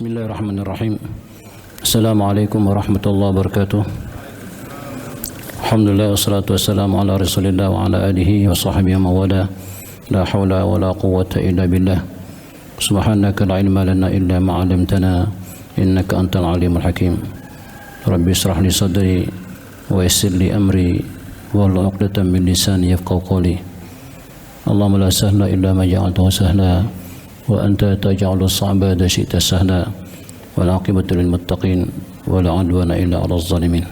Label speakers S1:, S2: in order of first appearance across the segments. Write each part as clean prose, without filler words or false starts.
S1: Bismillahirrahmanirrahim. Assalamualaikum warahmatullahi wabarakatuh. Alhamdulillah wassalatu wassalamu ala Rasulillah wa ala alihi wa sahbihi wa wala. La haula wa la quwwata illa billah. Subhanaka la ilma lana illa ma 'allamtana innaka antal alimul hakim. Rabbi israh li sadri wa yassir li amri wahlul 'uqdatam min lisani yafqahu qawli. Allahumma la sahla illa ma ja'altahu sahla wa anta taj'alus sa'ba idza syi'ta sahla wal 'aqibatu lil muttaqin wa la 'udwana illa 'alal zalimin.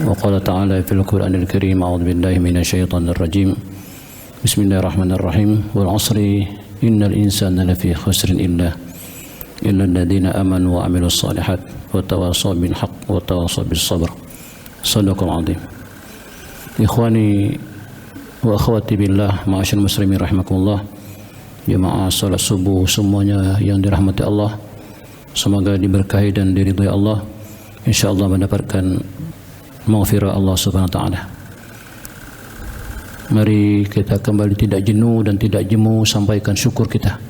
S1: Wa qala ta'ala fil Qur'anil Karim a'udzu billahi minasy syaithanir rajim. Bismillahirrahmanirrahim. Wal 'asri innal insana lafi khusrin illa alladziina amanu wa 'amilus shalihat wa tawassaw bil haqq wa tawassaw bis sabr. Shadaqal 'adzim. Ikhwani wa akhwati billah, ma'asyiral muslimin rahimakumullah. Jemaah salat subuh semuanya yang dirahmati Allah, semoga diberkahi dan diridhai Allah, insyaallah mendapatkan maghfirah Allah Subhanahu wa taala. Mari kita kembali tidak jenuh dan tidak jemu sampaikan syukur kita.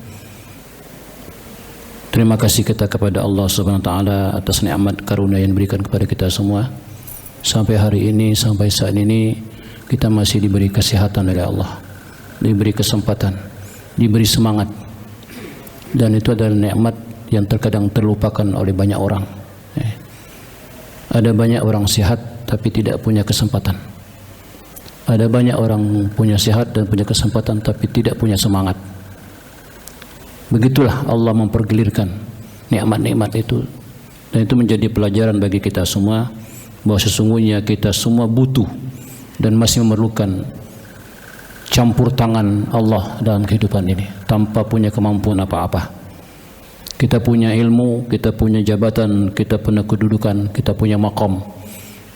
S1: Terima kasih kita kepada Allah Subhanahu wa taala atas nikmat karunia yang diberikan kepada kita semua. Sampai hari ini, sampai saat ini kita masih diberi kesehatan oleh Allah, diberi kesempatan, diberi semangat, dan itu adalah nikmat yang terkadang terlupakan oleh banyak orang. Ada banyak orang sehat tapi tidak punya kesempatan. Ada banyak orang punya sehat dan punya kesempatan tapi tidak punya semangat. Begitulah Allah mempergilirkan nikmat-nikmat itu, dan itu menjadi pelajaran bagi kita semua bahwa sesungguhnya kita semua butuh dan masih memerlukan campur tangan Allah dalam kehidupan ini. Tanpa punya kemampuan apa-apa, kita punya ilmu, kita punya jabatan, kita punya kedudukan, kita punya maqam,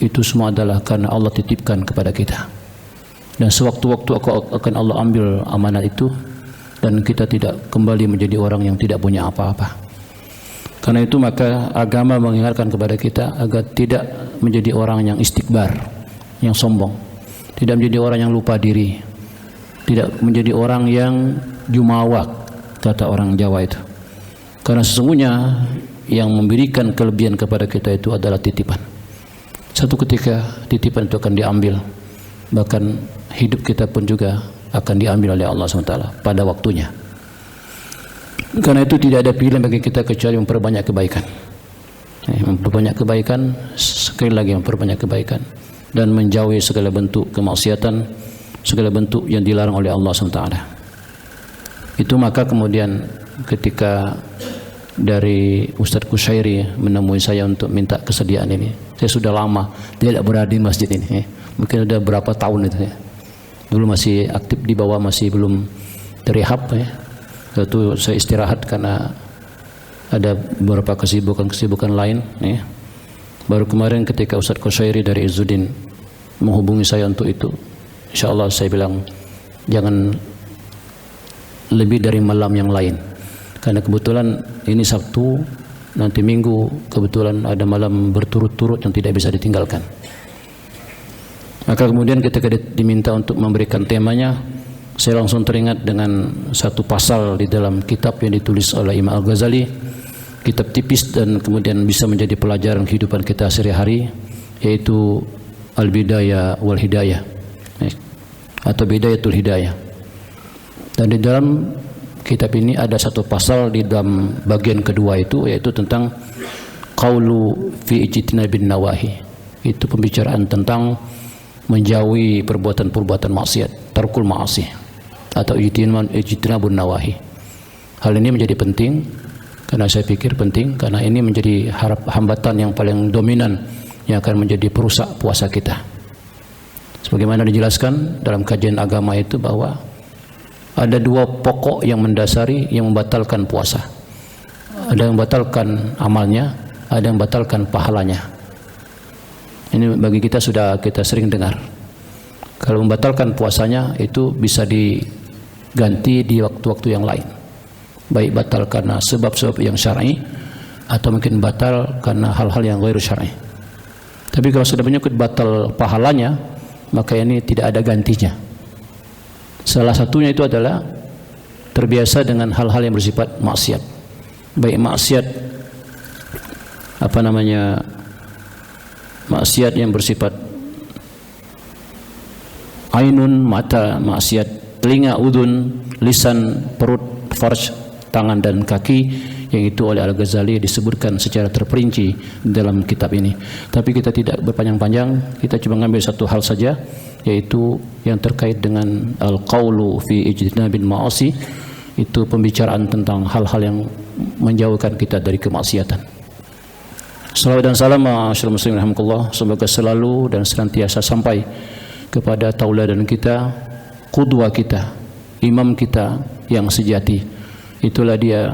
S1: itu semua adalah karena Allah titipkan kepada kita, dan sewaktu-waktu akan Allah ambil amanat itu, dan kita tidak kembali menjadi orang yang tidak punya apa-apa. Karena itu maka agama mengingatkan kepada kita agar tidak menjadi orang yang istikbar, yang sombong, tidak menjadi orang yang lupa diri, tidak menjadi orang yang jumawak, kata orang Jawa itu. Karena sesungguhnya yang memberikan kelebihan kepada kita itu adalah titipan. Satu ketika titipan itu akan diambil, bahkan hidup kita pun juga akan diambil oleh Allah SWT pada waktunya. Karena itu tidak ada pilihan bagi kita kecuali memperbanyak kebaikan. Memperbanyak kebaikan, sekali lagi memperbanyak kebaikan, dan menjauhi segala bentuk kemaksiatan, segala bentuk yang dilarang oleh Allah SWT. Itu maka kemudian ketika dari Ustadz Kushairi menemui saya untuk minta kesediaan ini, saya sudah lama tidak berada di masjid ini, mungkin sudah berapa tahun itu ya. Dulu masih aktif di bawah, masih belum terihab ya. Lalu saya istirahat karena ada beberapa kesibukan lain ya. Baru kemarin ketika Ustadz Kushairi dari Izzuddin menghubungi saya untuk itu, insyaallah saya bilang jangan lebih dari malam yang lain, karena kebetulan ini Sabtu, nanti Minggu kebetulan ada malam berturut-turut yang tidak bisa ditinggalkan. Maka kemudian ketika diminta untuk memberikan temanya, saya langsung teringat dengan satu pasal di dalam kitab yang ditulis oleh Imam Al-Ghazali, kitab tipis dan kemudian bisa menjadi pelajaran kehidupan kita sehari-hari, yaitu Al-Bidayah wal Hidayah atau Bidayatul Hidayah. Dan di dalam kitab ini ada satu pasal di dalam bagian kedua itu, yaitu tentang qaulu fi ijtinabin nawahi. Itu pembicaraan tentang menjauhi perbuatan-perbuatan maksiat, tarkul ma'asi atau ijtinabun nawahi. Hal ini menjadi penting, karena saya pikir penting karena ini menjadi hambatan yang paling dominan yang akan menjadi perusak puasa kita. Sebagaimana dijelaskan dalam kajian agama itu bahwa ada dua pokok yang mendasari yang membatalkan puasa. Ada yang membatalkan amalnya, ada yang membatalkan pahalanya. Ini bagi kita sudah kita sering dengar. Kalau membatalkan puasanya itu bisa diganti di waktu-waktu yang lain. Baik batal karena sebab-sebab yang syar'i atau mungkin batal karena hal-hal yang ghairu syar'i. Tapi kalau sudah menyangkut batal pahalanya, maka ini tidak ada gantinya. Salah satunya itu adalah terbiasa dengan hal-hal yang bersifat maksiat. baik maksiat maksiat yang bersifat ainun, mata, maksiat telinga, udun, lisan, perut, farj, tangan dan kaki, yang itu oleh Al-Ghazali disebutkan secara terperinci dalam kitab ini. Tapi kita tidak berpanjang-panjang, kita cuma ngambil satu hal saja, yaitu yang terkait dengan al-qaulu fi ijtinabil ma'asi, itu pembicaraan tentang hal-hal yang menjauhkan kita dari kemaksiatan. Salawat dan salam ma'asyiral muslimin rahimakumullah, semoga selalu dan senantiasa sampai kepada tauladan kita, qudwa kita, imam kita yang sejati. Itulah dia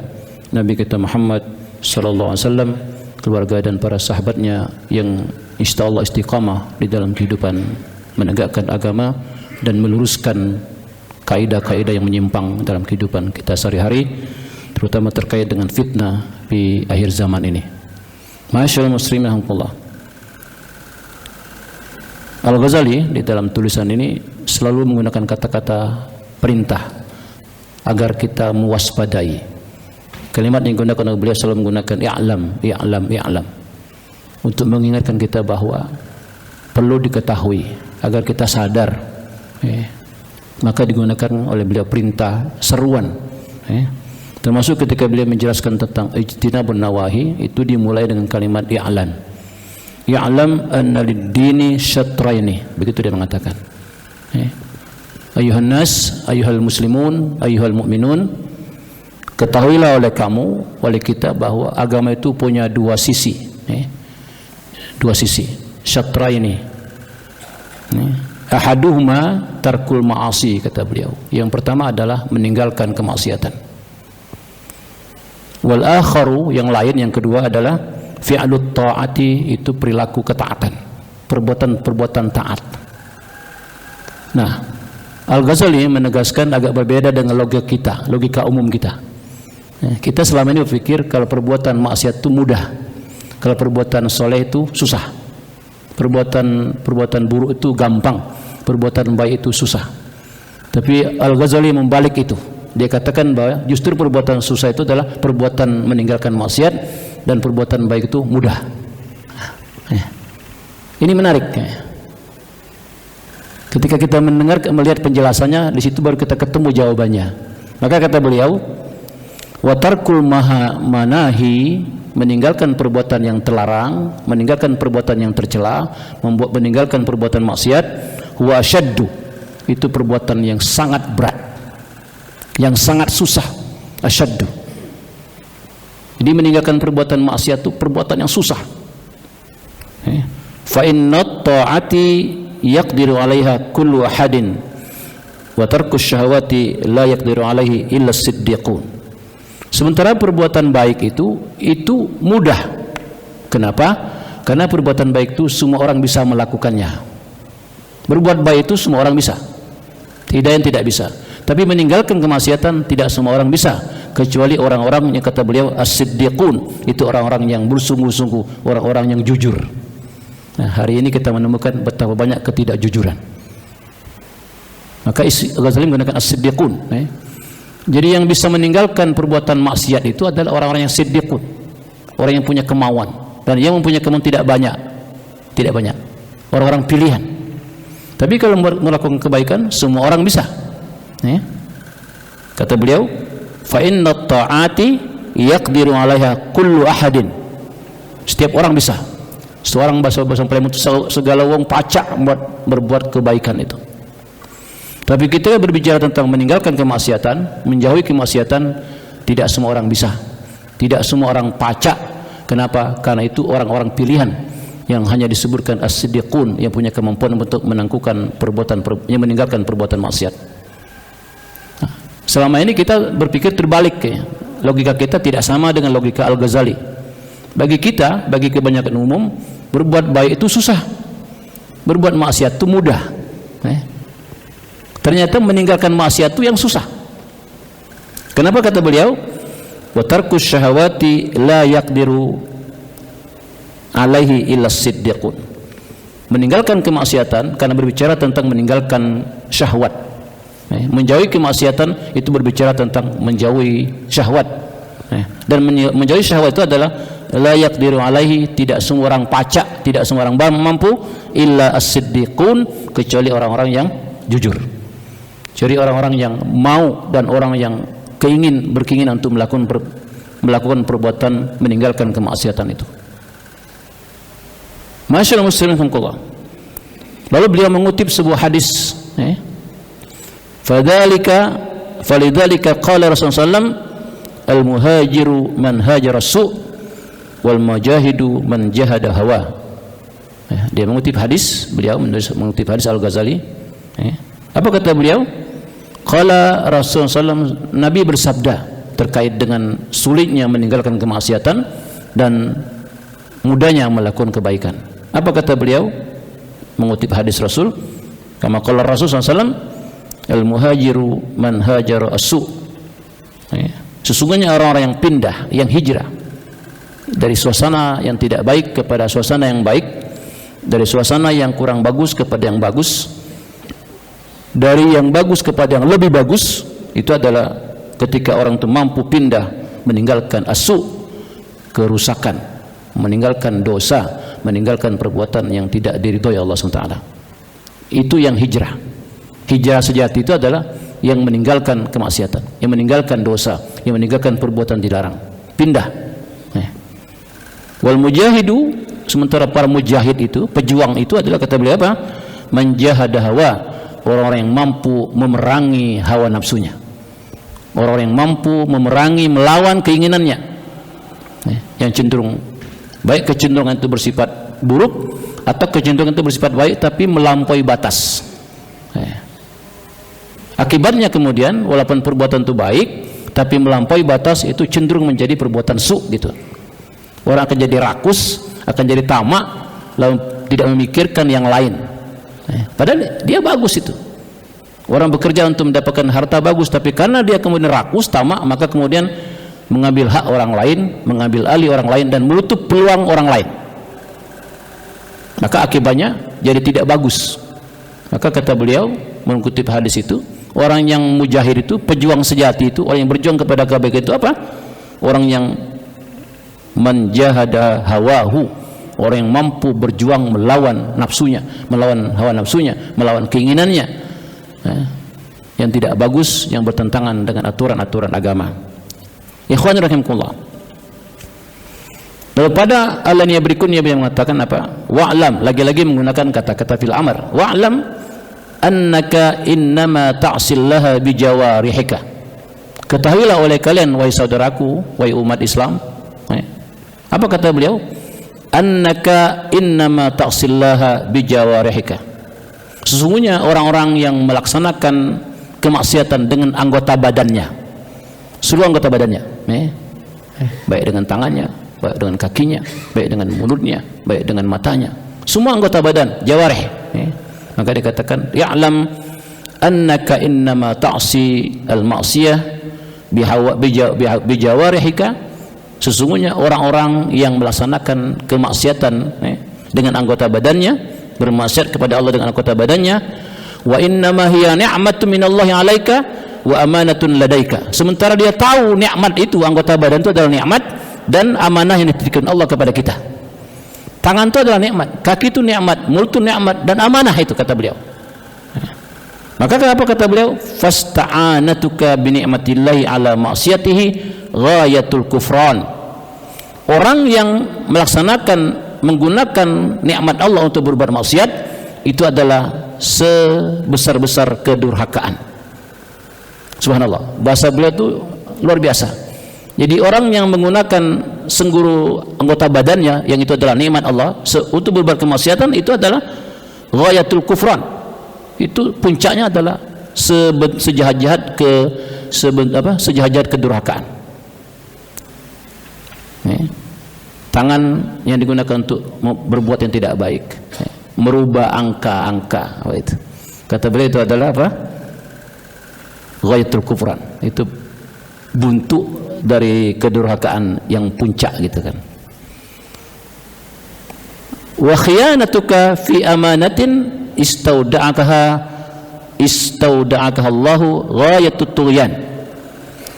S1: Nabi kita Muhammad sallallahu alaihi wasallam, keluarga dan para sahabatnya yang insyaallah istiqamah di dalam kehidupan menegakkan agama dan meluruskan kaidah-kaidah yang menyimpang dalam kehidupan kita sehari-hari, terutama terkait dengan fitnah di akhir zaman ini. Masyaallah muslimin rahimakumullah. Al-Ghazali di dalam tulisan ini selalu menggunakan kata-kata perintah agar kita mewaspadai. Kalimat yang digunakan oleh beliau selalu menggunakan i'lam untuk mengingatkan kita bahwa perlu diketahui agar kita sadar. Maka digunakan oleh beliau perintah, seruan. Termasuk ketika beliau menjelaskan tentang ijtinabun nawahi, itu dimulai dengan kalimat i'lam anna lid-dini syatraini, begitu dia mengatakan. Ayuhan nas, ayuhal muslimun, ayuhal mu'minun, ketahuilah oleh kamu, oleh kita, bahwa agama itu punya dua sisi. Dua sisi, syatraini. Ahaduhuma tarkul ma'asi, kata beliau. Yang pertama adalah meninggalkan kemaksiatan. Wal akharu, yang lain, yang kedua adalah fi'lut ta'ati, itu perilaku ketaatan, perbuatan-perbuatan taat. Nah, Al-Ghazali menegaskan agak berbeda dengan logika umum kita. Kita selama ini berpikir kalau perbuatan maksiat itu mudah, kalau perbuatan soleh itu susah, perbuatan buruk itu gampang, perbuatan baik itu susah. Tapi Al-Ghazali membalik itu. Dia katakan bahwa justru perbuatan susah itu adalah perbuatan meninggalkan maksiat, dan perbuatan baik itu mudah. Ini menarik. Ketika kita melihat penjelasannya, di situ baru kita ketemu jawabannya. Maka kata beliau, wa tarkul manahi, meninggalkan perbuatan yang terlarang, meninggalkan perbuatan yang tercela, meninggalkan perbuatan maksiat, wa asyaddu, itu perbuatan yang sangat berat, yang sangat susah. Asyaddu, jadi meninggalkan perbuatan maksiat itu perbuatan yang susah. Fa inna ta'ati yaqdiru 'alaiha kullu ahadin wa tarku syahawati la yaqdiru 'alaihi illa as-siddiqun. Sementara perbuatan baik itu mudah. Kenapa? Karena perbuatan baik itu semua orang bisa melakukannya. Berbuat baik itu semua orang bisa, tidak yang tidak bisa. Tapi meninggalkan kemaksiatan tidak semua orang bisa, kecuali orang-orang yang kata beliau as-siddiqun, itu orang-orang yang bersungguh-sungguh, orang-orang yang jujur. Nah, hari ini kita menemukan betapa banyak ketidakjujuran. Maka Ghazali menggunakan as-siddiqun. Jadi yang bisa meninggalkan perbuatan maksiat itu adalah orang-orang yang siddiqun, orang yang punya kemauan, dan yang mempunyai kemauan tidak banyak, orang-orang pilihan. Tapi kalau melakukan kebaikan semua orang bisa. Kata beliau, fa inna ta'ati yaqdiru 'alaiha kullu ahadin, setiap orang bisa. Seorang bahasa Palembang segala wong pacak berbuat kebaikan itu. Tapi kita berbicara tentang meninggalkan kemaksiatan, menjauhi kemaksiatan, tidak semua orang bisa, tidak semua orang pacak. Kenapa? Karena itu orang-orang pilihan yang hanya disebutkan as-siddiqun, yang punya kemampuan untuk menangguhkan yang meninggalkan perbuatan maksiat. Nah, selama ini kita berpikir terbalik, logika kita tidak sama dengan logika Al-Ghazali. Bagi kita, bagi kebanyakan umum, berbuat baik itu susah, berbuat maksiat itu mudah. Ternyata meninggalkan maksiat itu yang susah. Kenapa kata beliau? Wa tarkus syahawati la yaqdiru alaihi illa siddiqun. Meninggalkan kemaksiatan, karena berbicara tentang meninggalkan syahwat. Menjauhi kemaksiatan itu berbicara tentang menjauhi syahwat. Dan menjauhi syahwat itu adalah la yaqdiru alaihi, tidak semua orang pacak, tidak semua orang mampu, illa as-siddiqun, kecuali orang-orang yang jujur. Jadi orang-orang yang mau dan orang yang berkeinginan untuk melakukan perbuatan meninggalkan kemaksiatan itu. Masyaallah muslimin rahimakumullah. Lalu beliau mengutip sebuah hadis, Falidzalika qala Rasulullah sallam al-muhajiru man hajara su' wal mujahidu man jahada hawa. Dia mengutip hadis, beliau mengutip hadis Al-Ghazali. Apa kata beliau? Qala Rasulullah sallam, Nabi bersabda terkait dengan sulitnya meninggalkan kemaksiatan dan mudahnya melakukan kebaikan. Apa kata beliau? Mengutip hadis Rasul, kama qala Rasul sallallahu alaihi wasallam, al-muhajiru man hajara as-su'. Sesungguhnya orang-orang yang pindah, yang hijrah dari suasana yang tidak baik kepada suasana yang baik, dari suasana yang kurang bagus kepada yang bagus, dari yang bagus kepada yang lebih bagus, itu adalah ketika orang itu mampu pindah, meninggalkan as-su', kerusakan, meninggalkan dosa, meninggalkan perbuatan yang tidak diridhoi Allah SWT. Itu yang hijrah. Hijrah sejati itu adalah yang meninggalkan kemaksiatan, yang meninggalkan dosa, yang meninggalkan perbuatan dilarang, pindah. Wal mujahidu, sementara para mujahid itu, pejuang itu adalah, kata beliau apa? Menjahada hawa, orang-orang yang mampu memerangi hawa nafsunya, orang-orang yang mampu memerangi, melawan keinginannya, yang cenderung baik kecenderungan itu bersifat buruk atau kecenderungan itu bersifat baik tapi melampaui batas. Akibatnya kemudian walaupun perbuatan itu baik tapi melampaui batas, itu cenderung menjadi perbuatan su' gitu. Orang akan jadi rakus, akan jadi tamak, lalu tidak memikirkan yang lain. Padahal dia bagus itu. Orang bekerja untuk mendapatkan harta bagus, tapi karena dia kemudian rakus, tamak, maka kemudian mengambil hak orang lain, mengambil alih orang lain, dan menutup peluang orang lain. Maka akibatnya jadi tidak bagus. Maka kata beliau mengutip hadis itu, orang yang mujahid itu, pejuang sejati itu, orang yang berjuang kepada kebaikan itu apa? Orang yang menjahada hawahu, orang yang mampu berjuang melawan nafsunya, melawan hawa nafsunya, melawan keinginannya yang tidak bagus, yang bertentangan dengan aturan-aturan agama. Ikhwan rahimakumullah. Lalu pada alaniyah berikutnya yang mengatakan apa? Wa'lam, lagi-lagi menggunakan kata-kata fil amr. Wa'lam annaka innama ta'sillaha bijawarihika. Ketahuilah oleh kalian, wahai saudaraku, wahai umat Islam. Apa kata beliau? Annaka innama ta'sillaha bijawarihika. Sesungguhnya orang-orang yang melaksanakan kemaksiatan dengan anggota badannya, seluruh anggota badannya, baik dengan tangannya, baik dengan kakinya, baik dengan mulutnya, baik dengan matanya, semua anggota badan, jawarih. Maka dikatakan, ya'lam annaka innama ta'si al-ma'siyah bijawarihika. Sesungguhnya orang-orang yang melaksanakan kemaksiatan dengan anggota badannya, bermaksiat kepada Allah dengan anggota badannya, wa innama hiya ni'matun minallahi 'alaika wa amanatun ladaika. Sementara dia tahu nikmat itu, anggota badan itu adalah nikmat dan amanah yang dititipkan Allah kepada kita. Tangan itu adalah nikmat, kaki itu nikmat, mulut itu nikmat, dan amanah itu, kata beliau. Maka apa kata beliau? Fasta'anatuka bi ni'matillahi 'ala ma'siyatihi ghayatul kufran. Orang yang menggunakan nikmat Allah untuk berbuat maksiat, itu adalah sebesar-besar kedurhakaan. Subhanallah, bahasa beliau itu luar biasa. Jadi orang yang menggunakan seluruh anggota badannya, yang itu adalah nikmat Allah, untuk berbuat kemaksiatan, itu adalah ghayatul kufran. Itu puncaknya adalah sejahat-jahat kedurhakaan. Tangan yang digunakan untuk berbuat yang tidak baik, merubah angka-angka, itu kata beliau itu adalah apa? Ghayatul kufran. Itu buntu dari kedurhakaan yang puncak, gitu kan. Wa khiyanatuka fi amanatin istauda'akaha Allahu ghayatut tughyan.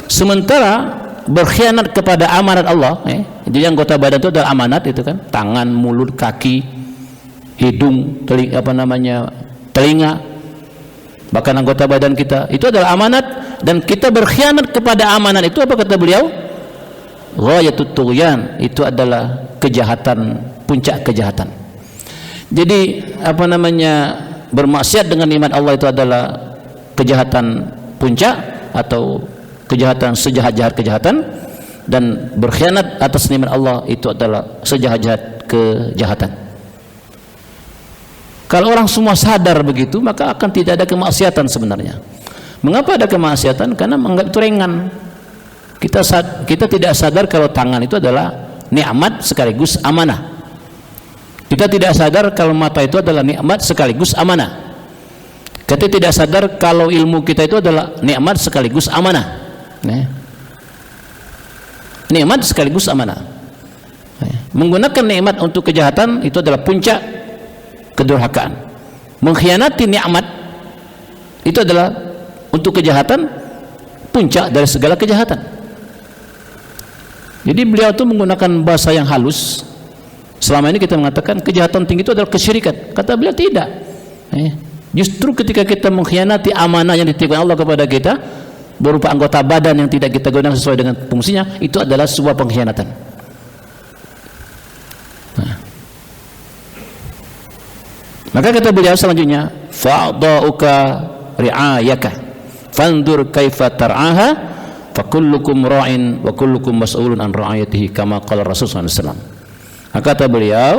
S1: Sementara berkhianat kepada amanat Allah, jadi anggota badan itu adalah amanat, itu kan, tangan, mulut, kaki, hidung, telinga, bahkan anggota badan kita itu adalah amanat, dan kita berkhianat kepada amanat itu, apa kata beliau? Ghayatut tughyan, itu adalah kejahatan, puncak kejahatan. Jadi bermaksiat dengan nikmat Allah itu adalah kejahatan puncak atau kejahatan sejahat-jahat kejahatan, dan berkhianat atas nikmat Allah itu adalah sejahat-jahat kejahatan. Kalau orang semua sadar begitu, maka akan tidak ada kemaksiatan sebenarnya. Mengapa ada kemaksiatan? Karena menganggap itu ringan. Kita tidak sadar kalau tangan itu adalah nikmat sekaligus amanah. Kita tidak sadar kalau mata itu adalah nikmat sekaligus amanah. Kita tidak sadar kalau ilmu kita itu adalah nikmat sekaligus amanah. Nikmat sekaligus amanah. Menggunakan nikmat untuk kejahatan itu adalah puncak kedurhakaan. Mengkhianati nikmat itu adalah untuk kejahatan, puncak dari segala kejahatan. Jadi beliau itu menggunakan bahasa yang halus. Selama ini kita mengatakan kejahatan tinggi itu adalah kesyirikan. Kata beliau tidak. Justru ketika kita mengkhianati amanah yang dititipkan Allah kepada kita berupa anggota badan yang tidak kita gunakan sesuai dengan fungsinya, itu adalah sebuah pengkhianatan. Maka kata beliau selanjutnya, fa'dha'uka ri'ayaka fandur kaifa tar'aha fakullukum ra'in wa kullukum mas'ulun an ra'ayatihi kama qala Rasul sallallahu alaihi wasallam. Maka kata beliau,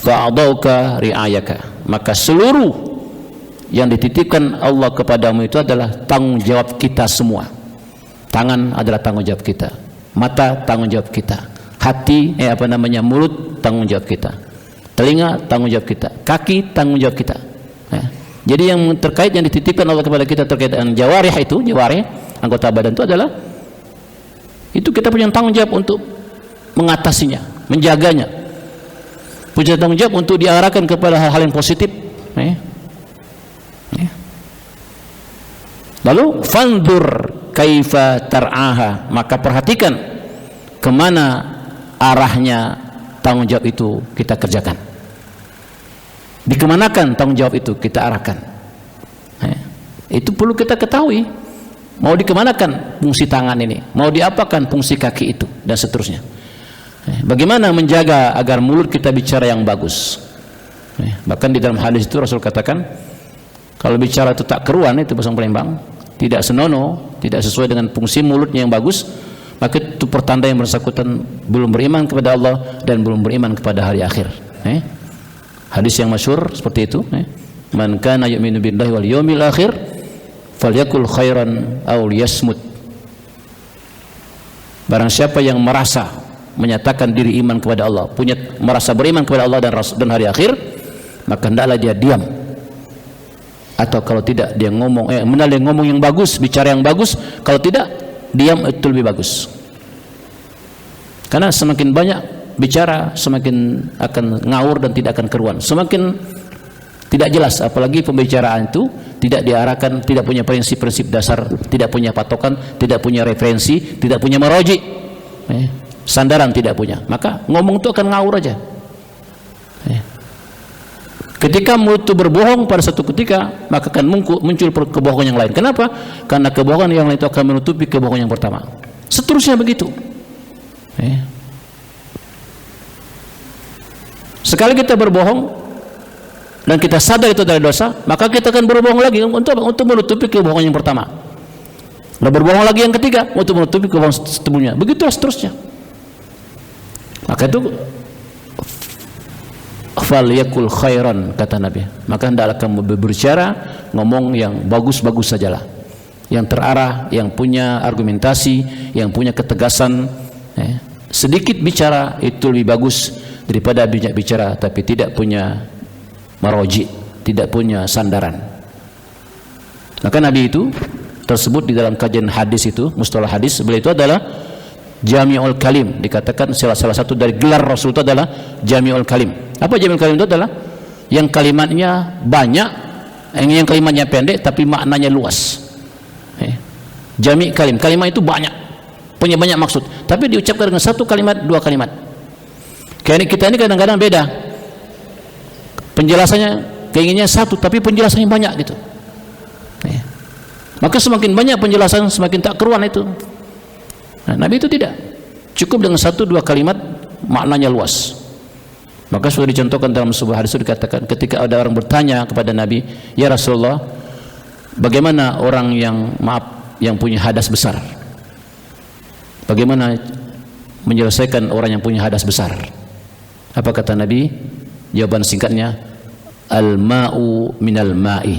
S1: fa'dha'uka ri'ayaka, maka seluruh yang dititipkan Allah kepadamu itu adalah tanggung jawab kita semua. Tangan adalah tanggung jawab kita, mata tanggung jawab kita, hati mulut tanggung jawab kita, telinga tanggung jawab kita, kaki tanggung jawab kita. Jadi yang terkait yang dititipkan Allah kepada kita terkait dengan jawarih itu, jawarih anggota badan itu adalah itu kita punya tanggung jawab untuk mengatasinya, menjaganya, punya tanggung jawab untuk diarahkan kepada hal-hal yang positif. Lalu fandur kaifa tar'aha, maka perhatikan kemana arahnya tanggung jawab itu kita kerjakan, dikemanakan tanggung jawab itu kita arahkan. Itu perlu kita ketahui. Mau dikemanakan fungsi tangan ini, mau diapakan fungsi kaki itu, dan seterusnya. Bagaimana menjaga agar mulut kita bicara yang bagus. Bahkan di dalam hadis itu Rasul katakan, kalau bicara itu tak keruan, itu bahasa Palembang, tidak senonoh, tidak sesuai dengan fungsi mulutnya yang bagus, maka itu pertanda yang bersangkutan belum beriman kepada Allah dan belum beriman kepada hari akhir. Hadis yang masyhur seperti itu, man kana yu'minu billahi wal yawmil akhir falyakul khairan aw liyasmut. Barang siapa yang merasa menyatakan diri iman kepada Allah, merasa beriman kepada Allah dan hari akhir, maka hendaklah dia diam, atau kalau tidak dia ngomong ngomong yang bagus, bicara yang bagus. Kalau tidak, diam itu lebih bagus. Karena semakin banyak bicara, semakin akan ngawur dan tidak akan keruan, semakin tidak jelas. Apalagi pembicaraan itu tidak diarahkan, tidak punya prinsip-prinsip dasar, tidak punya patokan, tidak punya referensi, tidak punya maroji, sandaran tidak punya, maka ngomong itu akan ngawur aja. Ketika mulut itu berbohong pada satu ketika, maka akan muncul kebohongan yang lain. Kenapa? Karena kebohongan yang lain itu akan menutupi kebohongan yang pertama. Seterusnya begitu. Sekali kita berbohong dan kita sadar itu adalah dosa, maka kita akan berbohong lagi untuk menutupi kebohongan yang pertama. Lalu berbohong lagi yang ketiga untuk menutupi kebohongan sebelumnya. Begitulah seterusnya. Maka itu falyakul khairan, kata Nabi, maka hendaklah kamu berbicara, ngomong yang bagus-bagus sajalah, yang terarah, yang punya argumentasi, yang punya ketegasan. Sedikit bicara itu lebih bagus daripada banyak bicara tapi tidak punya maroji, tidak punya sandaran. Maka Nabi itu tersebut di dalam kajian hadis itu, mustalah hadis, beliau itu adalah Jami'ul Kalim. Dikatakan salah satu dari gelar Rasul itu adalah Jami'ul Kalim. Apa Jami'ul Kalim itu adalah? Yang kalimatnya banyak, yang kalimatnya pendek tapi maknanya luas. Jami' Kalim, kalimat itu banyak punya banyak maksud, tapi diucapkan dengan satu kalimat, dua kalimat. Kayak kita ini kadang-kadang beda penjelasannya, keinginannya satu tapi penjelasannya banyak gitu. Maka semakin banyak penjelasan semakin tak keruan itu. Nah, Nabi itu tidak, cukup dengan satu dua kalimat maknanya luas. Maka sudah dicontohkan dalam sebuah hadis, dikatakan ketika ada orang bertanya kepada Nabi, ya Rasulullah, bagaimana orang yang punya hadas besar? Bagaimana menyelesaikan orang yang punya hadas besar? Apa kata Nabi? Jawaban singkatnya, al-ma'u minal ma'i.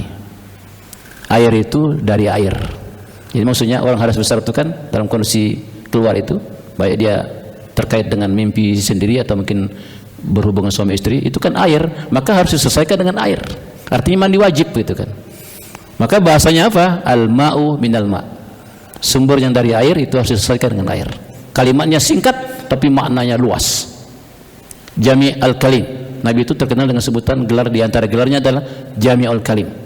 S1: Air itu dari air. Jadi maksudnya orang hadas besar itu kan dalam kondisi keluar itu, baik dia terkait dengan mimpi sendiri atau mungkin berhubungan suami istri, itu kan air, maka harus diselesaikan dengan air. Artinya mandi wajib gitu kan. Maka bahasanya apa? Al-ma'u minal ma'. Sumber yang dari air itu harus diselesaikan dengan air. Kalimatnya singkat tapi maknanya luas. Jami' al-kalim. Nabi itu terkenal dengan sebutan, gelar di antara gelarnya adalah Jami' al-kalim.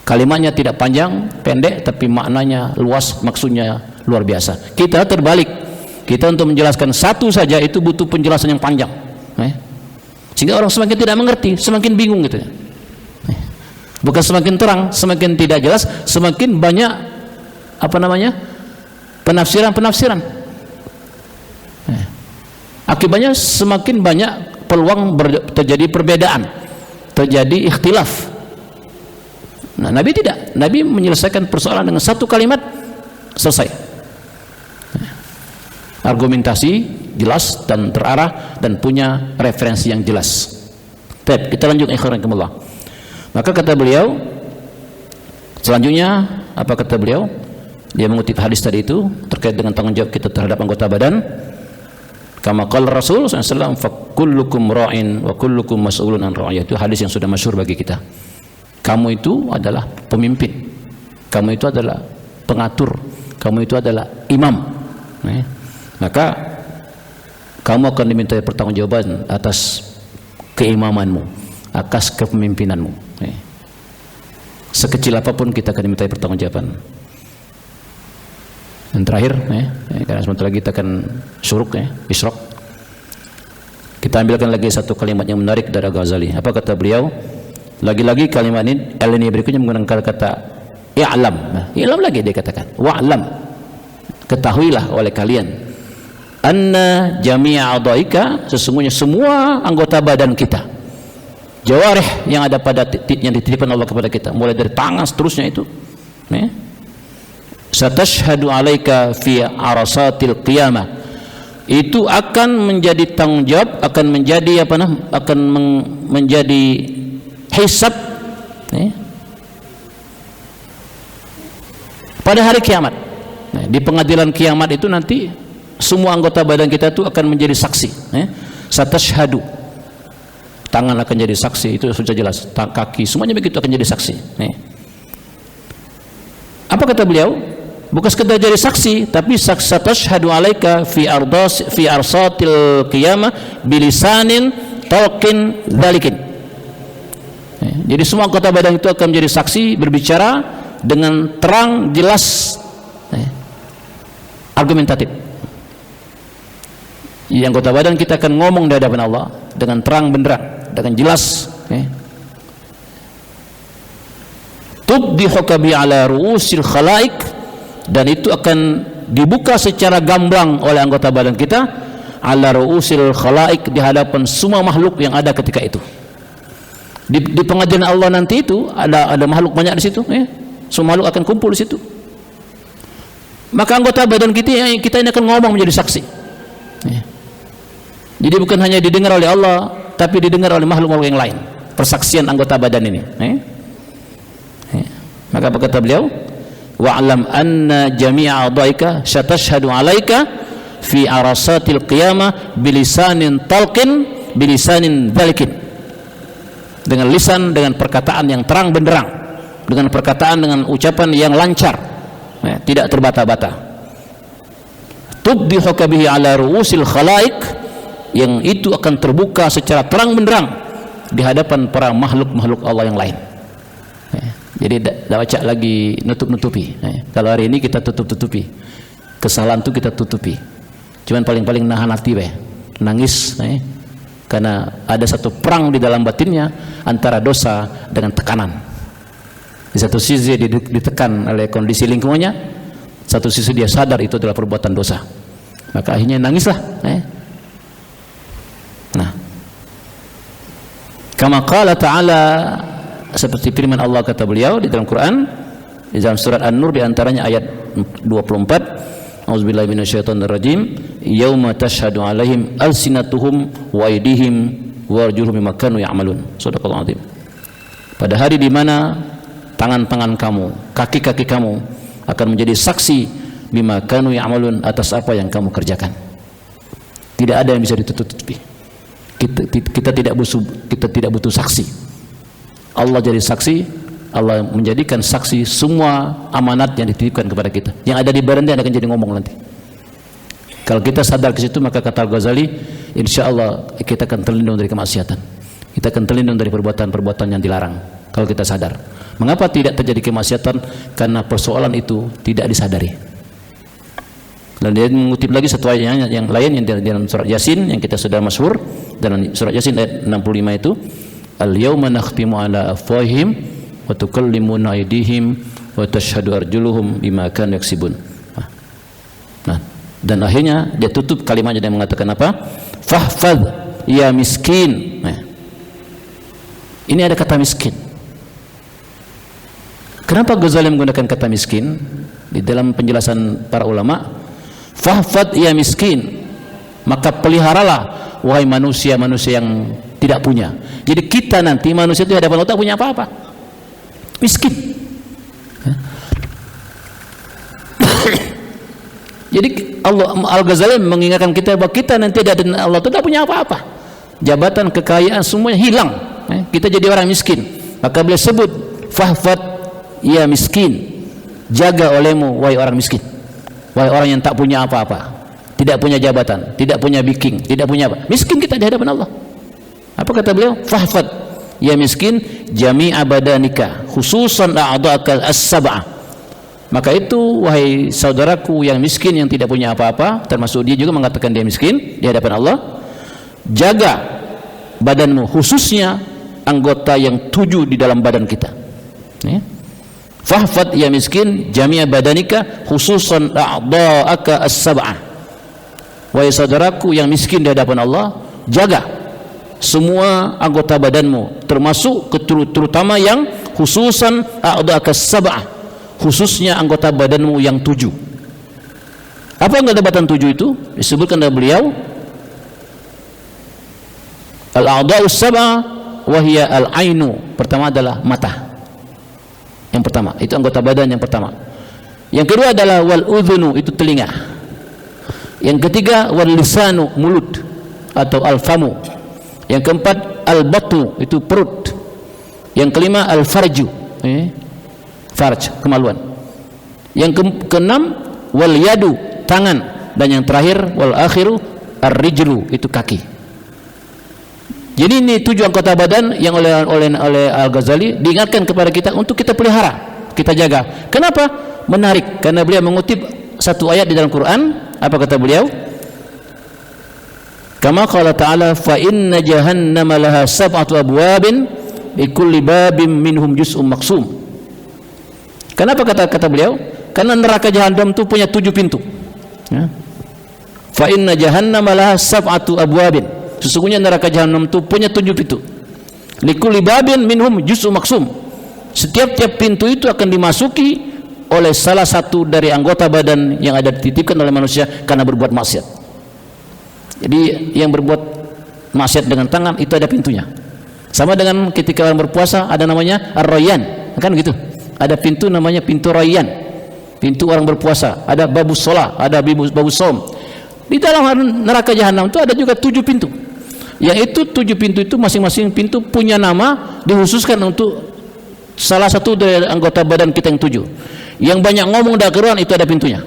S1: Kalimatnya tidak panjang, pendek, tapi maknanya luas, maksudnya luar biasa. Kita terbalik. Kita untuk menjelaskan satu saja itu butuh penjelasan yang panjang, sehingga orang semakin tidak mengerti, semakin bingung gitu. Bukan semakin terang, semakin tidak jelas, semakin banyak penafsiran. Akibatnya semakin banyak peluang terjadi perbedaan, terjadi ikhtilaf. Nah, Nabi tidak. Nabi menyelesaikan persoalan dengan satu kalimat, selesai. Argumentasi jelas dan terarah dan punya referensi yang jelas. Baik, kita lanjut ikhwanakumullah. Maka kata beliau selanjutnya, apa kata beliau? Dia mengutip hadis tadi itu terkait dengan tanggung jawab kita terhadap anggota badan. Kama qala Rasul sallallahu alaihi wasallam, fa kullukum ra'in wa kullukum mas'ulun an ra'iyati. Itu hadis yang sudah masyhur bagi kita. Kamu itu adalah pemimpin, kamu itu adalah pengatur, kamu itu adalah imam. Maka kamu akan diminta pertanggungjawaban atas keimamanmu, atas kepemimpinanmu. Sekecil apapun kita akan diminta pertanggungjawaban. Dan terakhir, karena sebentar lagi kita akan syuruk, isyraq. Kita ambilkan lagi satu kalimat yang menarik dari Ghazali. Apa kata beliau? Lagi-lagi kalimat ini berikutnya menggunakan kata i'lam. I'lam lagi dia katakan, wa'lam. Ketahuilah oleh kalian, anna jami'a a'dha'ika, sesungguhnya semua anggota badan kita, jawarih yang ada pada yang dititipkan Allah kepada kita, mulai dari tangan seterusnya itu, satashhadu 'alaika fi arasatil qiyamah, itu akan menjadi tanggung jawab, akan menjadi menjadi hisab pada hari kiamat. Di pengadilan kiamat itu nanti semua anggota badan kita itu akan menjadi saksi. Satashhadu, tangan akan jadi saksi, itu sudah jelas, kaki semuanya begitu akan jadi saksi. Apa kata beliau? Bukan sekedar jadi saksi, tapi satashhadu 'alaika fi arsatil qiyamah bilisanin talqin dzalikin. Jadi semua anggota badan itu akan menjadi saksi, berbicara dengan terang, jelas, argumentatif. Jadi anggota badan kita akan ngomong di hadapan Allah dengan terang benderang, dengan jelas. Tubdihuka bi ala ru'usil khalaik, dan itu akan dibuka secara gamblang oleh anggota badan kita ala ru'usil khalaik, di hadapan semua makhluk yang ada ketika itu. Di pengadilan Allah nanti itu ada makhluk banyak di situ, semua makhluk akan kumpul di situ. Maka anggota badan kita ini akan ngomong menjadi saksi. Jadi bukan hanya didengar oleh Allah, tapi didengar oleh makhluk-makhluk yang lain. Persaksian anggota badan ini. Maka apa kata beliau? Wa'lam anna jami'a a'dha'ika satashhadu 'alaika fi arasatil qiyamah bilisanin talqin bilisanin dzalikin. Dengan lisan, dengan perkataan yang terang benderang, dengan perkataan, dengan ucapan yang lancar, tidak terbata-bata. Tubdihuka bihi ala ru'usil khalaik, yang itu akan terbuka secara terang benderang di hadapan para makhluk-makhluk Allah yang lain. Jadi tidak baca lagi nutup-nutupi. Kalau hari ini kita tutup-tutupi. Kesalahan itu kita tutupi. Cuman paling-paling nahan hati nangis karena ada satu perang di dalam batinnya antara dosa dengan tekanan. Di satu sisi dia ditekan oleh kondisi lingkungannya, satu sisi dia sadar itu adalah perbuatan dosa. Maka akhirnya nangislah. Nah, kama qala ta'ala, seperti firman Allah kata beliau di dalam Quran, di dalam surat An-Nur di antaranya ayat 24, Auzubillahi minasyaitonirrajim, yauma tashhadu alaihim alsinatuhum wa aydihim wa arjuluhum bima kanu ya'malun. Shadaqallahu azim. Pada hari di mana tangan-tangan kamu, kaki-kaki kamu akan menjadi saksi bima kanu ya'malun, atas apa yang kamu kerjakan. Tidak ada yang bisa ditutupi. Kita tidak butuh saksi. Allah jadi saksi. Allah menjadikan saksi semua amanat yang dititipkan kepada kita. Yang ada di badan dia akan jadi ngomong nanti. Kalau kita sadar ke situ, maka kata Al-Ghazali, insya Allah kita akan terlindung dari kemaksiatan. Kita akan terlindung dari perbuatan-perbuatan yang dilarang. Kalau kita sadar. Mengapa tidak terjadi kemaksiatan? Karena persoalan itu tidak disadari. Dan dia mengutip lagi satu ayat yang lain yang dalam surat Yasin yang kita sudah masyhur, dalam surat Yasin ayat 65 itu, al-yawma nakhtimu ala afwahihim wa tukallimuna aydihim wa tashhadu arjuluhum bima kanu yaksibun. Nah, dan akhirnya dia tutup kalimatnya dengan mengatakan apa? Fahfadh ya miskin. Nah, ini ada kata miskin. Kenapa Ghazali menggunakan kata miskin? Di dalam penjelasan para ulama, fahfadh ya miskin, maka peliharalah wahai manusia-manusia yang tidak punya. Jadi kita nanti manusia itu hadapan Allah tak punya apa-apa. Miskin. Jadi Al-Ghazali mengingatkan kita bahwa kita nanti ada Allah itu tidak punya apa-apa. Jabatan, kekayaan semuanya hilang. Kita jadi orang miskin. Maka beliau sebut fahfad ya miskin. Jaga olehmu wahai orang miskin. Wahai orang yang tak punya apa-apa. Tidak punya jabatan, tidak punya biking, tidak punya apa. Miskin kita di hadapan Allah. Apa kata beliau? Fahfad ya miskin jami'a badanika khususan a'dha'aka as-sab'ah. Maka itu wahai saudaraku yang miskin yang tidak punya apa-apa, termasuk dia juga mengatakan dia miskin di hadapan Allah, jaga badanmu, khususnya anggota yang 7 di dalam badan kita. Fahfad ya miskin jami'a badanika khususan a'dha'aka as-sab'ah. Wahai saudaraku yang miskin di hadapan Allah, jaga semua anggota badanmu, termasuk terutama yang khususan a'dha'aka as-sab'ah, khususnya anggota badanmu yang 7. Apa anggota badan 7 itu? Disebutkan oleh beliau, al-a'dha'us sab'ah wa hiya al-ainu. Pertama adalah mata. Yang pertama, itu anggota badan yang pertama. Yang kedua adalah wal udhunu, itu telinga. Yang ketiga wal lisanu, mulut atau al-famu. Yang keempat al-batnu, itu perut. Yang kelima al-farju, farj, kemaluan. Yang keenam wal yadu, tangan. Dan yang terakhir wal akhiru ar-rijlu, itu kaki. Jadi ini 7 anggota badan yang oleh Al-Ghazali diingatkan kepada kita untuk kita pelihara, kita jaga. Kenapa? Menarik, karena beliau mengutip satu ayat di dalam Quran. Apa kata beliau? Kama qala ta'ala fa inna jahannama laha sab'atu abwabin likulli babin minhum juz'un maqsum. Kenapa kata beliau? Karena neraka jahanam itu punya 7 pintu. Fa inna jahannama laha sab'atu abwabin. Sesungguhnya neraka jahanam itu punya 7 pintu. Likulli babin minhum juz'un maqsum. Setiap pintu itu akan dimasuki oleh salah satu dari anggota badan yang ada dititipkan oleh manusia karena berbuat maksiat. Jadi yang berbuat maksiat dengan tangan itu ada pintunya. Sama dengan ketika orang berpuasa ada namanya ar-rayyan, kan gitu. Ada pintu namanya pintu rayyan. Pintu orang berpuasa, ada babus shalah, ada babus shaum. Di dalam neraka jahanam itu ada juga 7 pintu. Yang itu 7 pintu itu masing-masing pintu punya nama dikhususkan untuk salah satu dari anggota badan kita yang 7. Yang banyak ngomong dan keruan itu ada pintunya.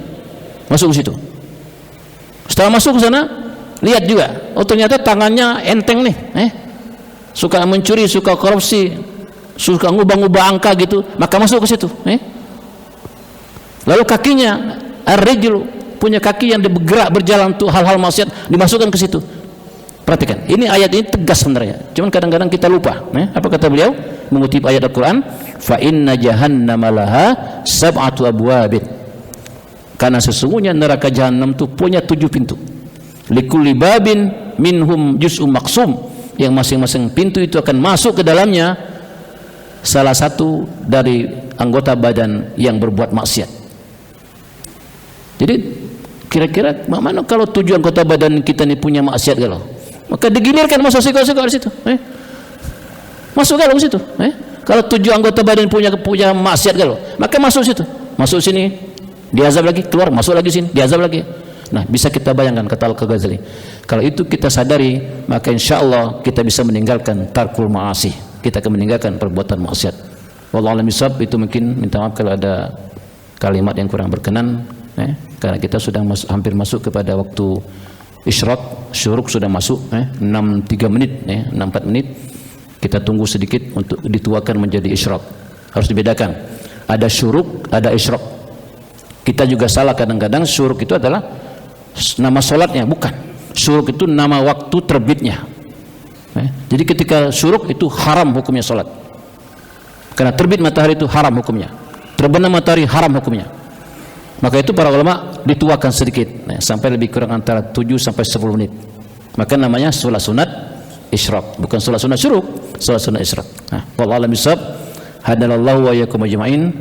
S1: Masuk ke situ. Setelah masuk ke sana, lihat juga, oh ternyata tangannya enteng nih, suka mencuri, suka korupsi, suka ngubah-ngubah angka gitu, maka masuk ke situ. Lalu kakinya ar-rijlu, punya kaki yang bergerak berjalan untuk hal-hal maksiat dimasukkan ke situ. Perhatikan, ini ayat ini tegas sebenarnya. Cuman kadang-kadang kita lupa. Apa kata beliau? Mengutip ayat Al-Quran, fa inna jahannama laha sab'atu abwabin. Karena sesungguhnya neraka jahanam itu punya 7 pintu. Likulli babin minhum juz'um maksum, yang masing-masing pintu itu akan masuk ke dalamnya salah satu dari anggota badan yang berbuat maksiat. Jadi kira-kira mana kalau 7 anggota badan kita ini punya maksiat kalau, maka digilirkan masuk sikau-sikau di situ. Masuk kalau situ. Kalau 7 anggota badan punya maksiat kalau, maka masuk situ. Masuk sini, diazab lagi, keluar, masuk lagi sini, diazab lagi. Nah, bisa kita bayangkan kata Al-Ghazali. Kalau itu kita sadari, maka insya Allah kita bisa meninggalkan tarkul ma'asi. Kita akan meninggalkan perbuatan maksiat. Wallahu a'lam bishawab. Itu mungkin minta maaf kalau ada kalimat yang kurang berkenan, karena kita sudah hampir masuk kepada waktu isyraq. Syuruk sudah masuk, 6-3 menit, 6-4 menit. Kita tunggu sedikit untuk dituakan menjadi isyraq. Harus dibedakan. Ada syuruk, ada isyraq. Kita juga salah kadang-kadang. Syuruk itu adalah nama solatnya, bukan. Syuruk itu nama waktu terbitnya. Jadi ketika syuruk itu haram hukumnya solat, karena terbit matahari itu haram hukumnya, terbenam matahari haram hukumnya. Maka itu para ulama dituakan sedikit, sampai lebih kurang antara 7 sampai 10 menit. Maka namanya sholat sunat isyraq, bukan sholat sunat syuruk, sholat sunat isyraq. Wallahu a'lam bishawab. Hadalallahu wa iyyakum ajma'in.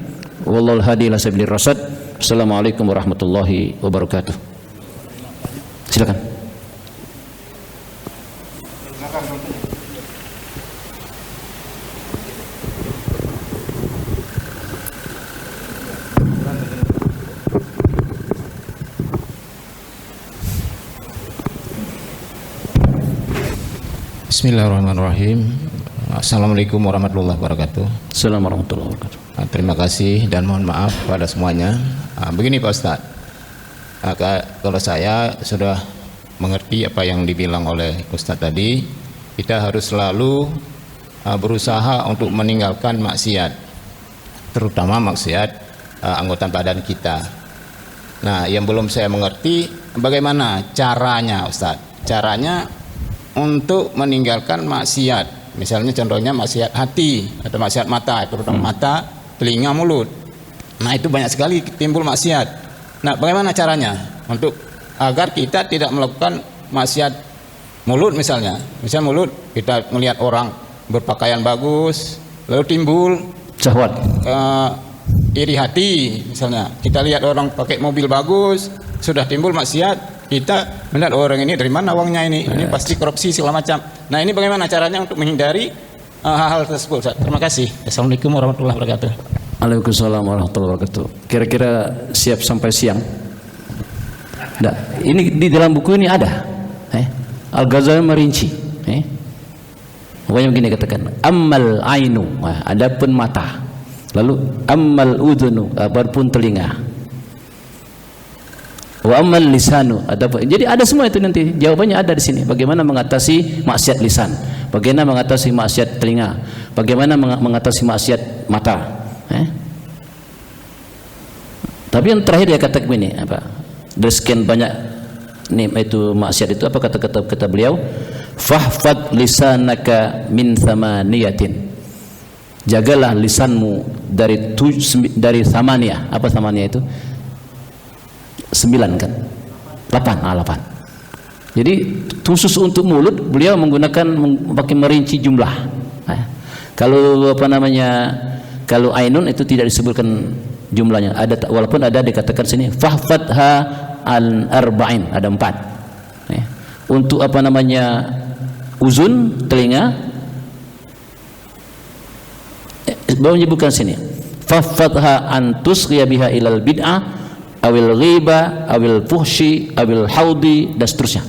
S1: Wallahu hadi ila sabilir rasyad. Assalamualaikum warahmatullahi wabarakatuh. Silakan.
S2: Bismillahirrahmanirrahim. Assalamualaikum warahmatullahi wabarakatuh.
S1: Assalamualaikum warahmatullahi wabarakatuh.
S2: Terima kasih dan mohon maaf pada semuanya. Begini Pak Ustadz, kalau saya sudah mengerti apa yang dibilang oleh Ustadz tadi, kita harus selalu berusaha untuk meninggalkan maksiat, terutama maksiat anggota badan kita. Nah, yang belum saya mengerti bagaimana caranya Ustadz, caranya untuk meninggalkan maksiat. Misalnya contohnya maksiat hati atau maksiat mata, terutama mata, telinga, mulut. Nah, itu banyak sekali timbul maksiat. Nah, bagaimana caranya untuk agar kita tidak melakukan maksiat mulut misalnya. Misalnya mulut, kita melihat orang berpakaian bagus, lalu timbul
S1: syahwat,
S2: iri hati misalnya. Kita lihat orang pakai mobil bagus, sudah timbul maksiat. Kita melihat orang ini dari mana uangnya ini pasti korupsi segala macam. Nah, ini bagaimana caranya untuk menghindari hal-hal tersebut? Terima kasih. Assalamualaikum warahmatullahi wabarakatuh.
S1: Waalaikumsalam warahmatullahi wabarakatuh. Kira-kira siap sampai siang? Nah, ini di dalam buku ini ada. Al-Ghazali merinci. Pokoknya begini katakan. Ammal ainu, adapun mata. Lalu ammal udhunu, adapun telinga. Wa ammal lisanu, jadi ada semua itu nanti jawabannya ada di sini. Bagaimana mengatasi maksiat lisan, bagaimana mengatasi maksiat telinga, bagaimana mengatasi maksiat mata. Tapi yang terakhir dia kata begini, apa? Dari sekian banyak nih itu maksiat itu, apa kata beliau? Fahfad lisanaka min thamaniyatin. Jagalah lisanmu dari thamaniyah. Apa thamaniyah itu? 9 kan? 8. Jadi khusus untuk mulut beliau pakai merinci jumlah. Kalau kalau ainun itu tidak disebutkan jumlahnya. Ada, walaupun ada dikatakan sini fahfadha al-arba'in, ada 4. Untuk uzun telinga, beliau menyebutkan sini fahfadha an tusghiya biha ilal bid'ah awil ghiba, awil fuhshi, awil haudi, dan seterusnya.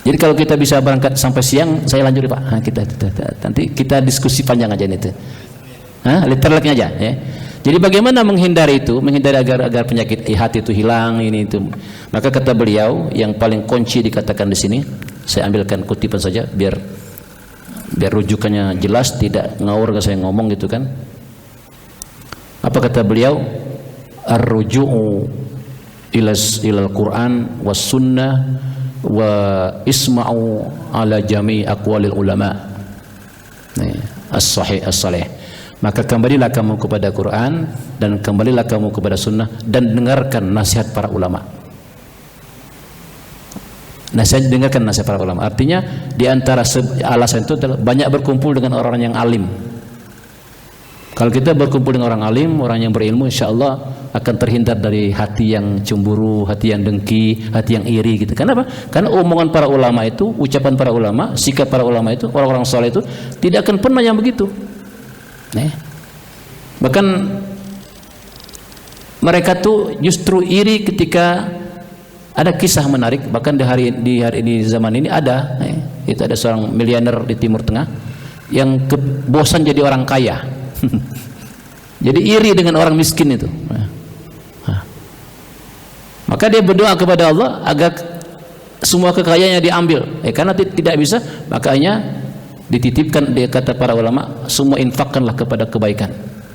S1: Jadi kalau kita bisa berangkat sampai siang, saya lanjut Pak. Nanti kita diskusi panjang aja itu. Literalnya aja. Ya. Jadi bagaimana menghindari itu, agar penyakit hati itu hilang ini itu. Maka kata beliau yang paling kunci dikatakan di sini, saya ambilkan kutipan saja biar rujukannya jelas, tidak ngawur kalau saya ngomong gitu kan. Apa kata beliau? Ar-ruju'u ilal Quran was sunnah wa isma'u ala jami' aqwalil ulama. As-sahih as-salih. Maka kembalilah kamu kepada Quran dan kembalilah kamu kepada sunnah dan dengarkan nasihat para ulama. Dengarkan nasihat para ulama. Artinya di antara alasan itu adalah banyak berkumpul dengan orang yang alim. Kalau kita berkumpul dengan orang alim, orang yang berilmu, insya Allah akan terhindar dari hati yang cemburu, hati yang dengki, hati yang iri gitu. Kenapa? Karena omongan para ulama itu, ucapan para ulama, sikap para ulama itu, orang-orang soleh itu tidak akan pernah yang begitu. Bahkan mereka tuh justru iri ketika ada kisah menarik. Bahkan di zaman ini ada, itu ada seorang miliuner di Timur Tengah yang bosan jadi orang kaya. Jadi iri dengan orang miskin itu. Maka dia berdoa kepada Allah agar semua kekayaannya diambil. Karena tidak bisa, makanya dititipkan, dia kata para ulama, semua infakkanlah kepada kebaikan,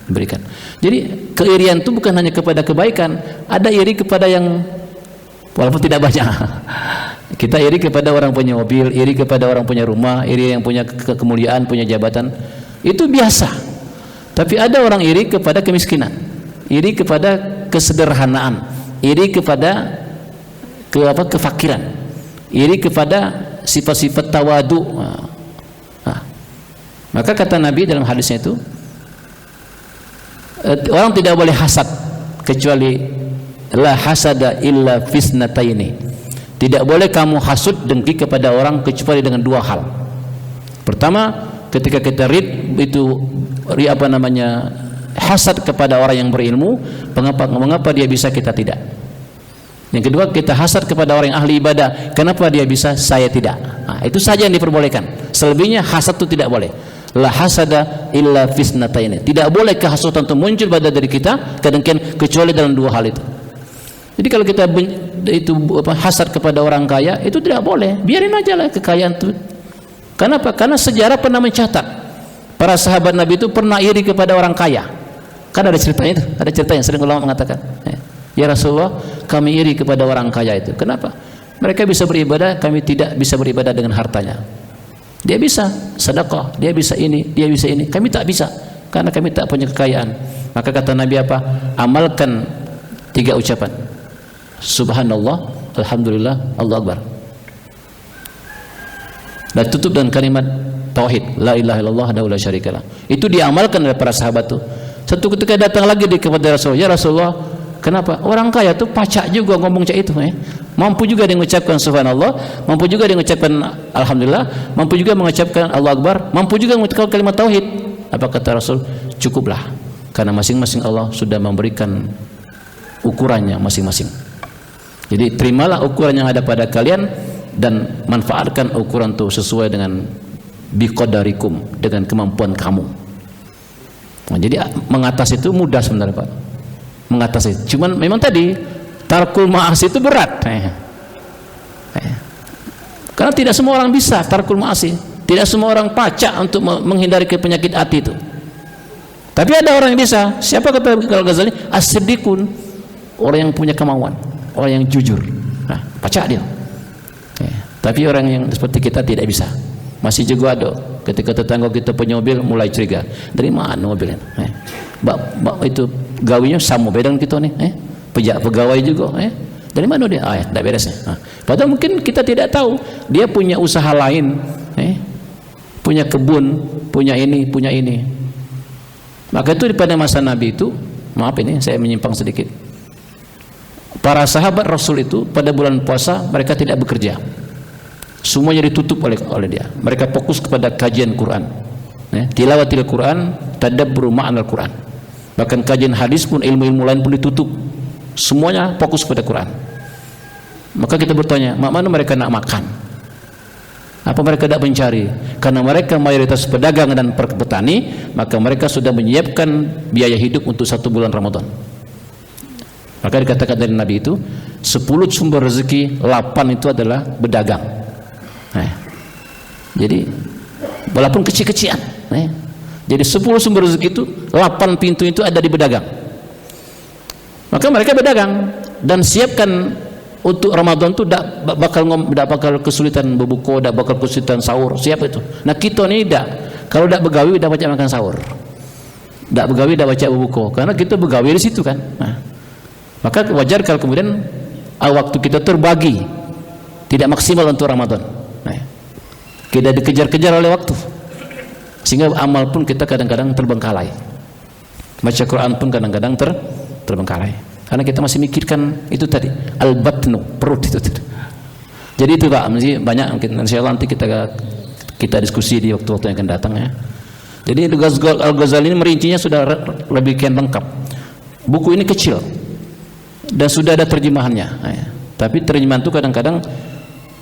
S1: diberikan. Jadi keirian itu bukan hanya kepada kebaikan, ada iri kepada yang walaupun tidak banyak. Kita iri kepada orang punya mobil, iri kepada orang punya rumah, iri yang punya kemuliaan, punya jabatan. Itu biasa. Tapi ada orang iri kepada kemiskinan, iri kepada kesederhanaan, iri kepada kefakiran, iri kepada sifat-sifat tawadu. Maka kata Nabi dalam hadisnya itu, orang tidak boleh hasad kecuali la hasada illa fisnataini. Tidak boleh kamu hasud, dengki kepada orang kecuali dengan dua hal. Pertama, ketika kita hasad kepada orang yang berilmu, mengapa dia bisa kita tidak. Yang kedua, kita hasad kepada orang yang ahli ibadah, kenapa dia bisa saya tidak. Itu saja yang diperbolehkan. Selebihnya hasad itu tidak boleh. La hasada illa fisnataini. Tidak boleh kehasutan itu muncul pada diri kita, kedengkian, kecuali dalam dua hal itu. Jadi kalau kita hasad kepada orang kaya, itu tidak boleh. Biarin aja lah kekayaan itu. Kenapa? Karena sejarah pernah mencatat para sahabat Nabi itu pernah iri kepada orang kaya. Kan ada ceritanya itu, ada ceritanya sering ulama mengatakan, ya Rasulullah, kami iri kepada orang kaya itu. Kenapa? Mereka bisa beribadah, kami tidak bisa beribadah dengan hartanya. Dia bisa sedekah, dia bisa ini, dia bisa ini. Kami tak bisa karena kami tak punya kekayaan. Maka kata Nabi apa? Amalkan 3 ucapan. Subhanallah, alhamdulillah, Allahu Akbar. Dan tutup dengan kalimat tauhid, la ilaha illallah wahdahu la syarikalah. Itu diamalkan oleh para sahabat tuh. Satu ketika datang lagi kepada Rasulullah, ya Rasulullah, kenapa? Orang kaya tuh pacak juga ngomong cak itu, mampu juga dia mengucapkan subhanallah, mampu juga dia mengucapkan alhamdulillah, mampu juga mengucapkan Allahu Akbar, mampu juga mengucapkan kalimat tauhid. Apa kata Rasul? Cukuplah, karena masing-masing Allah sudah memberikan ukurannya masing-masing. Jadi terimalah ukuran yang ada pada kalian dan manfaatkan ukuran itu sesuai dengan biqadarikum, dengan kemampuan kamu. Nah, jadi mengatasi itu mudah sebenarnya Pak, mengatasi. Cuman memang tadi tarkul ma'asi itu berat. Karena tidak semua orang bisa tarkul ma'asi, tidak semua orang pacak untuk menghindari penyakit hati itu. Tapi ada orang yang bisa. Siapa kata Al-Ghazali? As-siddiqun, orang yang punya kemauan, orang yang jujur. Nah, pacak dia. Tapi orang yang seperti kita tidak bisa. Masih juga ada ketika tetangga kita punya mobil mulai curiga, dari mana mobilnya? Itu gawinya sama beda dengan kita nih, pegawai juga, dari mana dia? Tidak beres. Padahal mungkin kita tidak tahu dia punya usaha lain, punya kebun, punya ini, punya ini. Maka itu pada masa Nabi itu, maaf ini saya menyimpang sedikit. Para sahabat Rasul itu pada bulan puasa mereka tidak bekerja. Semuanya ditutup oleh dia. Mereka fokus kepada kajian Quran, tilawatil Quran, tadabbur ma'anal Quran. Bahkan kajian hadis pun, ilmu-ilmu lain pun ditutup. Semuanya fokus pada Quran. Maka kita bertanya, mana mereka nak makan? Apa mereka tidak mencari? Karena mereka mayoritas pedagang dan petani, maka mereka sudah menyiapkan biaya hidup untuk 1 bulan Ramadan. Maka dikatakan dari Nabi itu 10 sumber rezeki, 8 itu adalah berdagang. Jadi walaupun kecil-kecilan, jadi 10 sumber rezeki itu 8 pintu itu ada di berdagang. Maka mereka berdagang dan siapkan untuk Ramadan tuh tidak bakal kesulitan berbuka, tidak bakal kesulitan sahur, siap itu. Nah kita ini tidak, kalau tidak begawi tidak baca makan sahur, tidak begawi tidak baca berbuka, karena kita begawi di situ kan. Nah, maka wajar kalau kemudian waktu kita terbagi tidak maksimal untuk Ramadan. Nah, kita dikejar-kejar oleh waktu, sehingga amal pun kita kadang-kadang terbengkalai, baca Quran pun kadang-kadang terbengkalai. Karena kita masih mikirkan itu tadi al-batnu, perut itu tadi. Jadi itu Pak, masih banyak mungkin insyaallah nanti kita diskusi di waktu-waktu yang akan datang ya. Jadi Al-Ghazali ini merincinya sudah lebih lengkap. Buku ini kecil dan sudah ada terjemahannya. Nah, ya. Tapi terjemahan itu kadang-kadang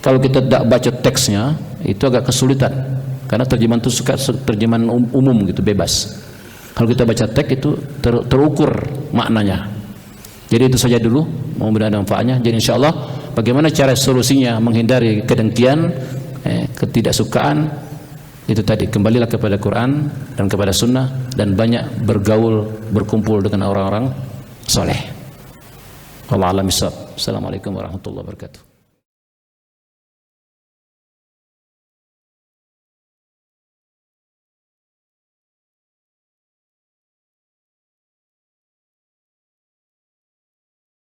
S1: kalau kita tidak baca teksnya itu agak kesulitan. Karena terjemahan itu suka terjemahan umum gitu, bebas. Kalau kita baca teks itu terukur maknanya. Jadi itu saja dulu, mudah-mudahan ada manfaatnya. Jadi insyaallah bagaimana cara solusinya menghindari kedengkian, ketidaksukaan, itu tadi kembalilah kepada Quran dan kepada Sunnah dan banyak bergaul, berkumpul dengan orang-orang soleh. Wallahu a'lam bishawab. Assalamualaikum warahmatullahi wabarakatuh.